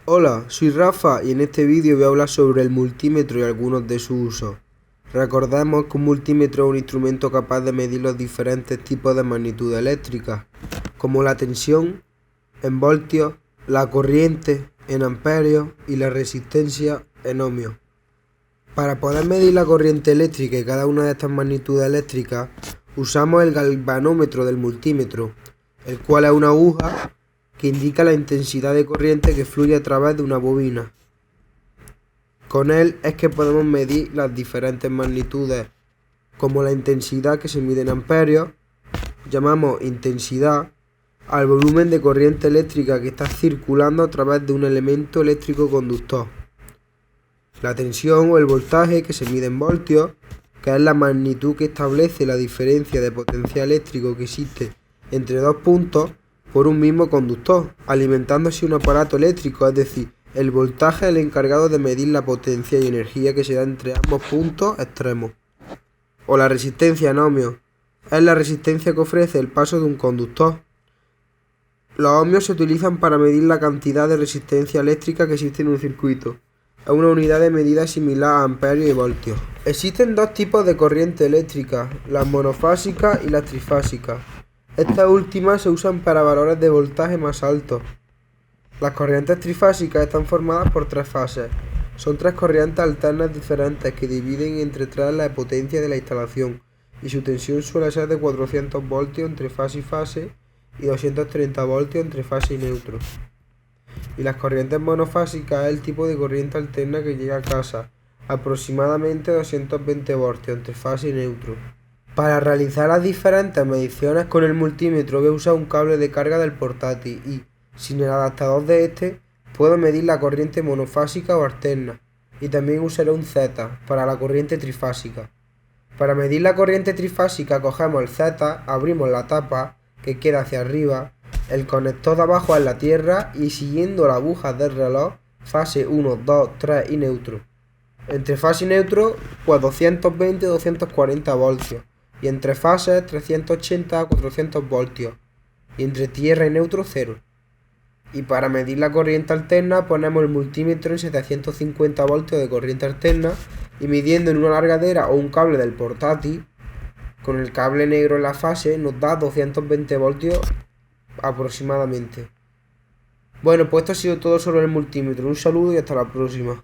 Hola, soy Rafa y en este vídeo voy a hablar sobre el multímetro y algunos de sus usos. Recordemos que un multímetro es un instrumento capaz de medir los diferentes tipos de magnitudes eléctricas, como la tensión en voltios, la corriente en amperios y la resistencia en ohmios. Para poder medir la corriente eléctrica y cada una de estas magnitudes eléctricas, usamos el galvanómetro del multímetro, el cual es una aguja que indica la intensidad de corriente que fluye a través de una bobina. Con él es que podemos medir las diferentes magnitudes, como la intensidad que se mide en amperios. Llamamos intensidad al volumen de corriente eléctrica que está circulando a través de un elemento eléctrico conductor. La tensión o el voltaje, que se mide en voltios, que es la magnitud que establece la diferencia de potencial eléctrico que existe entre dos puntos por un mismo conductor, alimentándose un aparato eléctrico, es decir, el voltaje es el encargado de medir la potencia y energía que se da entre ambos puntos extremos. O la resistencia en ohmios, es la resistencia que ofrece el paso de un conductor. Los ohmios se utilizan para medir la cantidad de resistencia eléctrica que existe en un circuito. Es una unidad de medida similar a amperios y voltios. Existen dos tipos de corriente eléctrica, las monofásicas y las trifásicas. Estas últimas se usan para valores de voltaje más altos. Las corrientes trifásicas están formadas por tres fases. Son tres corrientes alternas diferentes que dividen entre tres la potencia de la instalación y su tensión suele ser de 400 voltios entre fase y fase y 230 voltios entre fase y neutro. Y las corrientes monofásicas es el tipo de corriente alterna que llega a casa, aproximadamente 220 voltios entre fase y neutro. Para realizar las diferentes mediciones con el multímetro voy a usar un cable de carga del portátil y, sin el adaptador de este, puedo medir la corriente monofásica o alterna, y también usaré un Z para la corriente trifásica. Para medir la corriente trifásica cogemos el Z, abrimos la tapa, que queda hacia arriba, el conector de abajo es la tierra y siguiendo las agujas del reloj, fase 1, 2, 3 y neutro. Entre fase y neutro, pues 220 y 240 voltios. Y entre fases 380 a 400 voltios, y entre tierra y neutro 0. Y para medir la corriente alterna ponemos el multímetro en 750 voltios de corriente alterna y midiendo en una alargadera o un cable del portátil, con el cable negro en la fase nos da 220 voltios aproximadamente. Bueno, pues esto ha sido todo sobre el multímetro. Un saludo y hasta la próxima.